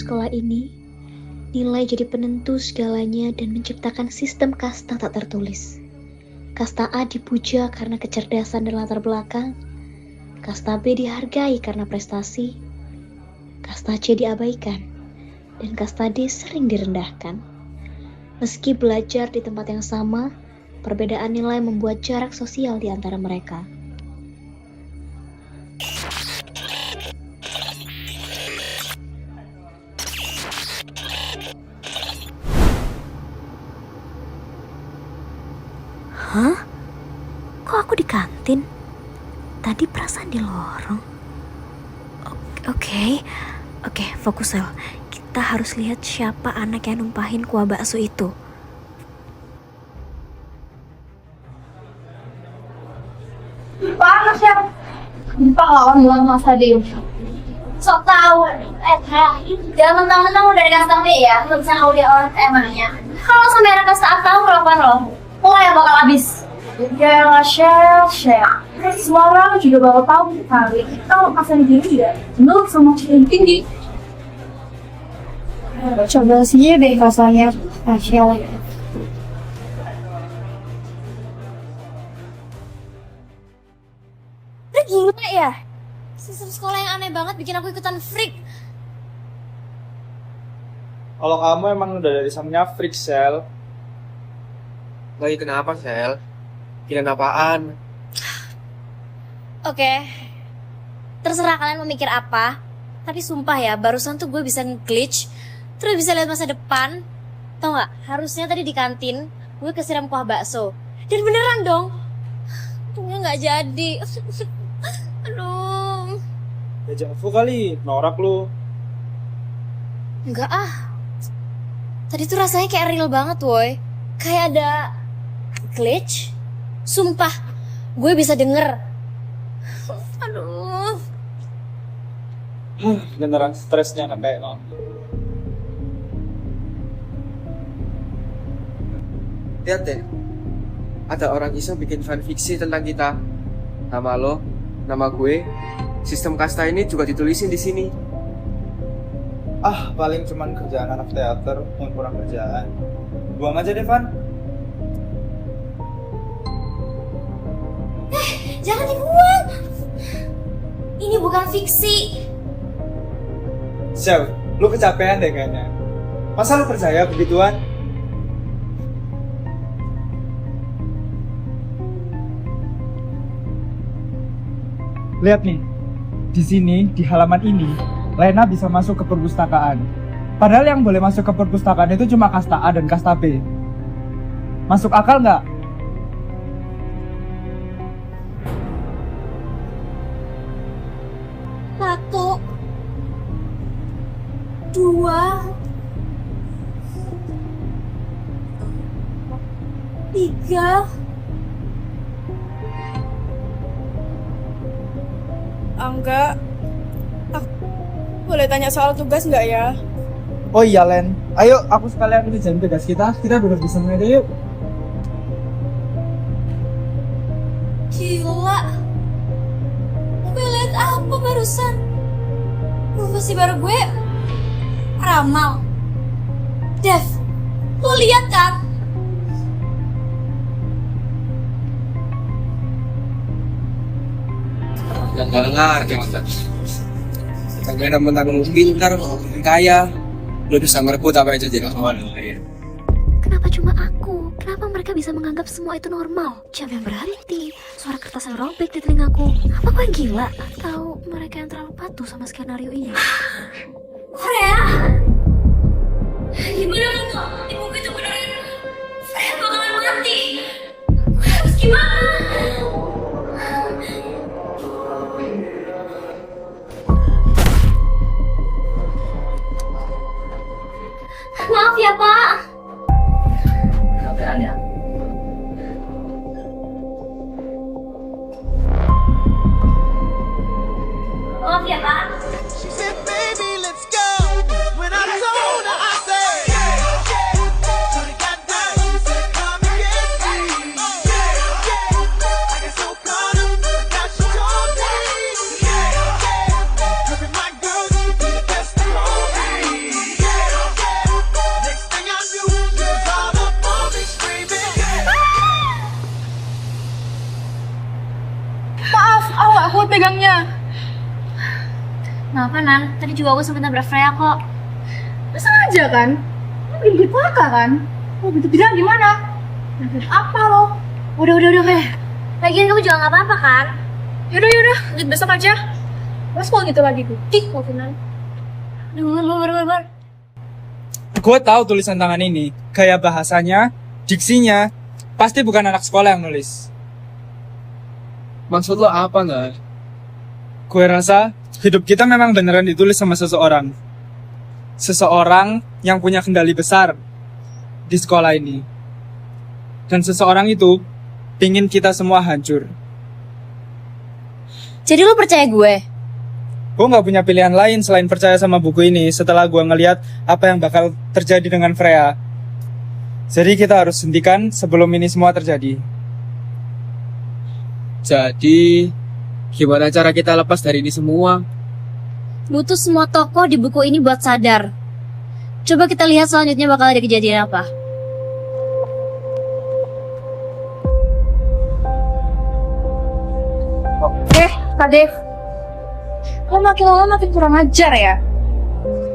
sekolah ini, nilai jadi penentu segalanya dan menciptakan sistem kasta tak tertulis. Kasta A dipuja karena kecerdasan dan latar belakang, kasta B dihargai karena prestasi, kasta C diabaikan, dan kasta D sering direndahkan. Meski belajar di tempat yang sama, perbedaan nilai membuat jarak sosial di antara mereka. Hah? Kok aku di kantin? Tadi perasaan di lorong. Oke, fokus Sel. Kita harus lihat siapa anak yang numpahin kuah bakso itu. Panas ya? Pahlawan bulan masa deh. Sok tahu, jangan mentang-mentang udah dikasih tahu ya, lu bisa ngaudia orang emangnya. Kalau sampai ada kasta tahu kelakuan lo, lo yang bakal habis. Ya lah share. Semua orang juga bakal tahu kali. Kalau pasangan diri ya, menurut sama yang tinggi. Coba sih deh rasanya, Rachel. Gila ya? Sistem sekolah yang aneh banget bikin aku ikutan freak. Kalau kamu emang udah dari sampingnya freak, Sel. Lagi kenapa, Sel? Kirain apaan? Oke. Terserah kalian mau mikir apa. Tapi sumpah ya, barusan tuh gue bisa nge-glitch. Terus bisa lihat masa depan. Tau gak? Harusnya tadi di kantin gue kesiram kuah bakso. Dan beneran dong. Untungnya gak jadi. Aduh. Deja vu kali, norak lu. Enggak ah. Tadi tuh rasanya kayak real banget woy. Kayak ada glitch. Sumpah, gue bisa denger. Aduh. Beneran stresnya kan kayak lo. Lihat deh, ada orang iseng bikin fanfiksi tentang kita. Nama lo, nama gue, sistem kasta ini juga ditulisin di sini. Paling cuman kerjaan anak teater yang kurang kerjaan. Buang aja deh, Van. Jangan dibuang. Ini bukan fiksi. Sel, lu kecapean deh kayaknya. Masa lu percaya begituan? Lihat nih, di sini, di halaman ini, Lena bisa masuk ke perpustakaan. Padahal yang boleh masuk ke perpustakaan itu cuma kasta A dan kasta B. Masuk akal nggak? Satu, dua, tiga. Angga, aku boleh tanya soal tugas nggak ya? Oh iya Len, ayo aku sekalian kerjain tugas kita duduk di sana aja yuk. Gila. Gue liat apa barusan? Profesi baru gue ramal. Dev, lo lihat kan? Yang gak ngerti, Mas. Tapi mentang-mentang pintar, kaya, lo bisa merebut apa aja jadi kawan. Kenapa cuma aku? Kenapa mereka bisa menganggap semua itu normal? Jam yang berhenti, suara kertas yang robek di telingaku. Apa gue yang gila? Atau mereka yang terlalu patuh sama skenario ini? Korea? Gimana kamu? Ibu gue itu beneran Freya bakalan mati. Gue harus gimana? Maaf ya Pak. Maaf ya Pak. She said, baby, let's go. When I told her, I said, yeah. Shorty got down, she said, come and get me. I got so caught up, now she told me. Her and my girl, she be the best of all me. nggak kuat pegangnya. Kenapa, Nan? Tadi juga aku sempat nabrak Freya kok. Sengaja kan? Lo bikin gue celaka kan? Lo gitu bilang gimana? Nabrak apa lo? Udah, Fe. Lagian kamu juga nggak apa-apa kan? Yaudah, lanjut besok aja. Terus kalau gitu lagi gue kick lo final. Bar. Gue tahu tulisan tangan ini, gaya bahasanya, diksinya, pasti bukan anak sekolah yang nulis. Maksud lo apa nggak? Gue rasa hidup kita memang beneran ditulis sama seseorang. Seseorang yang punya kendali besar di sekolah ini. Dan seseorang itu pingin kita semua hancur. Jadi lo percaya gue? Gue gak punya pilihan lain selain percaya sama buku ini setelah gue ngeliat apa yang bakal terjadi dengan Freya. Jadi kita harus hentikan sebelum ini semua terjadi. Jadi, gimana cara kita lepas dari ini semua? Butuh semua tokoh di buku ini buat sadar. Coba kita lihat selanjutnya bakal ada kejadian apa. Kak Dev, lo makin lama makin kurang ajar ya.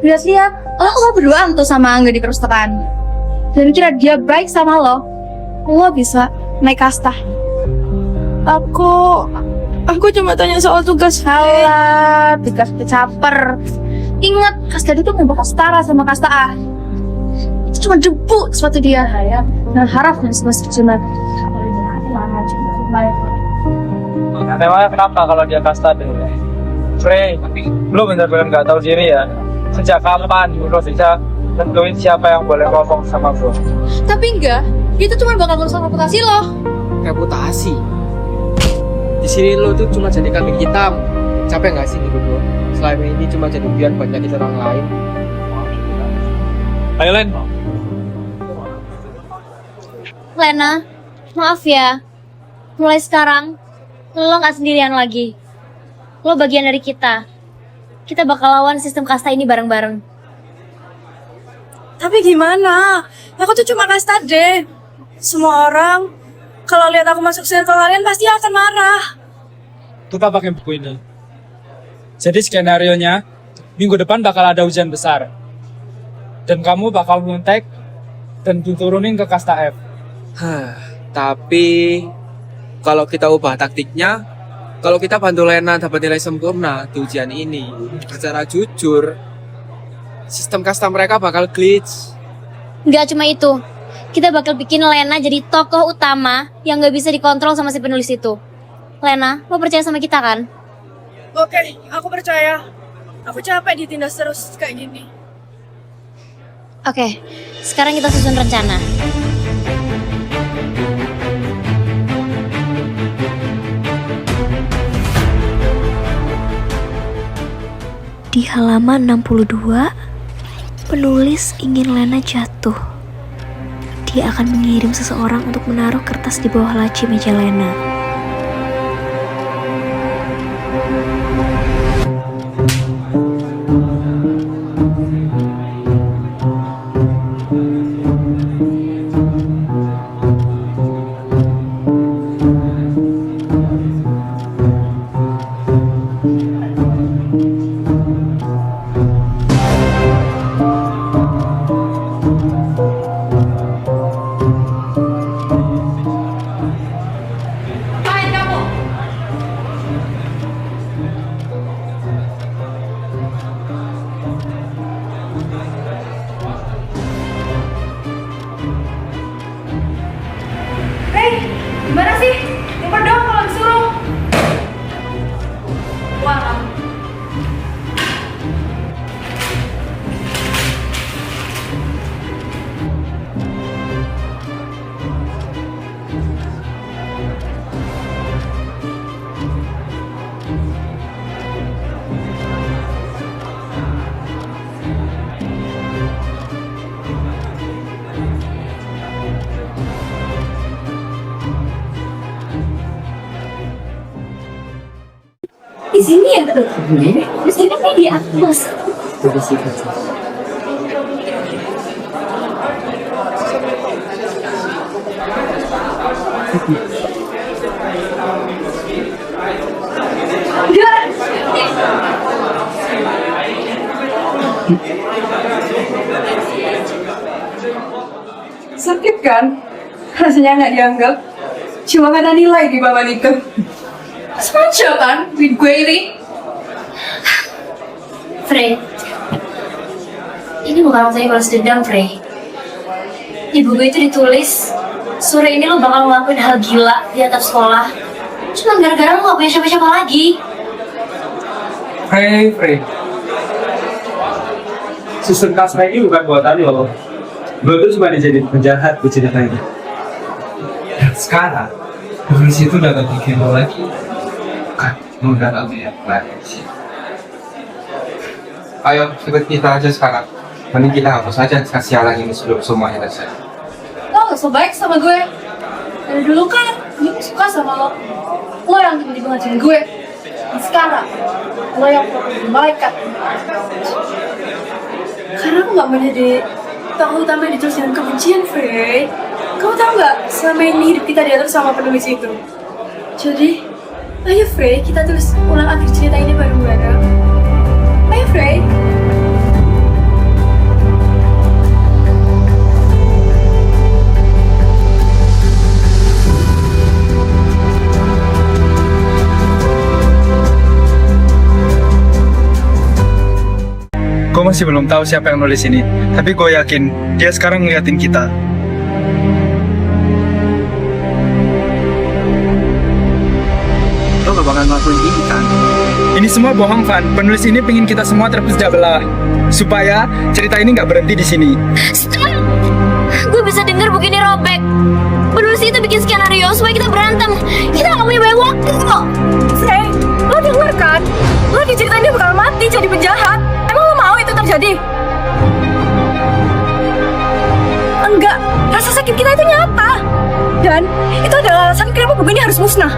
Lihat-lihat, lo berduaan tuh sama Angga di perpustakaan. Dan kira dia baik sama lo bisa naik kasta. Aku cuma tanya soal tugas. Salah, tugas kecaper. Ingat, kasta itu nggak bakal setara sama kasta A. Itu cuma debu sepatu dia. Dan harapnya semua sunat. Memangnya kenapa kalau dia kasta deh? Frey, lu bener-bener gak tahu diri ya? Sejak kapan lu bisa tentuin siapa yang boleh ngomong sama gue? Tapi enggak, itu cuma bakal merusak reputasi lo. Reputasi. Di sini lo tuh cuma jadi kambing hitam. Capek nggak sih hidup lo? Selama ini cuma jadi biar buat nyakitin orang lain. Ayo Len. Lena, maaf ya. Mulai sekarang, lo gak sendirian lagi. Lo bagian dari kita. Kita bakal lawan sistem kasta ini bareng-bareng. Tapi gimana? Aku tuh cuma kasta deh. Semua orang kalau lihat aku masuk circle kalian pasti akan marah. Kita pakai buku ini. Jadi skenario-nya, minggu depan bakal ada ujian besar. Dan kamu bakal ngontek dan diturunin ke kasta F. Tapi kalau kita ubah taktiknya, kalau kita bantu Lena dapat nilai sempurna di ujian ini, secara jujur, sistem kasta mereka bakal glitch. Nggak cuma itu, kita bakal bikin Lena jadi tokoh utama yang nggak bisa dikontrol sama si penulis itu. Lena, lo percaya sama kita kan? Oke, aku percaya. Aku capek ditindas terus kayak gini. Oke, sekarang kita susun rencana. Di halaman 62, penulis ingin Lena jatuh. Dia akan mengirim seseorang untuk menaruh kertas di bawah laci meja Lena. Gimana sih? Nyumpet dong kalau disuruh. Wah, Di sini ya? Di sini nih di atas. Sakit kan? Rasanya nggak dianggap. Cuma karena nilai di bawah itu. Sengaja kan, duit gue ini. Frey, ini bukan waktunya balas dendam, Frey. Di buku itu ditulis, sore ini lo bakal ngelakuin hal gila di atap sekolah. Cuma gara-gara lo gak punya siapa-siapa lagi. Frey. Sistem kasma ini bukan buatan lo. Lo tuh cuma dijadiin penjahat buat ceritanya. Dan sekarang, polisi itu udah gak bikin lo lagi. Kan, lo udah gak punya lagi. Ayo, ikut kita aja sekarang. Mending kita hapus aja kasihan ini sebelum semuanya selesai. Lo gak so baik sama gue. Dari dulu kan, gue suka sama lo. Lo yang tiba-tiba ngajarin gue. Dan sekarang, lo yang perlu malaikat. Karena aku gak mau jadi tokoh utama yang ditulis dengan kebencian, Frey. Kamu tau gak, selama ini hidup kita diatur sama penulis itu. Jadi, ayo Frey, kita tulis ulang akhir cerita ini bareng-bareng. Ayo Frey. Gue masih belum tahu siapa yang nulis ini, tapi gue yakin dia sekarang ngeliatin kita. Lo gak bakal ngelakuin ini kan? Ini semua bohong, Van. Penulis ini pengen kita semua terpecah belah, supaya cerita ini gak berhenti di sini. Stop! Gue bisa denger buku ini robek. Penulis itu bikin skenario supaya kita berantem. Kita gak punya banyak waktu kok. Frey, lo denger kan? Lo diceritain dia bakal mati jadi penjahat. Emang lo mau itu terjadi? Enggak, rasa sakit kita itu nyata. Dan itu adalah alasan kenapa buku ini harus musnah.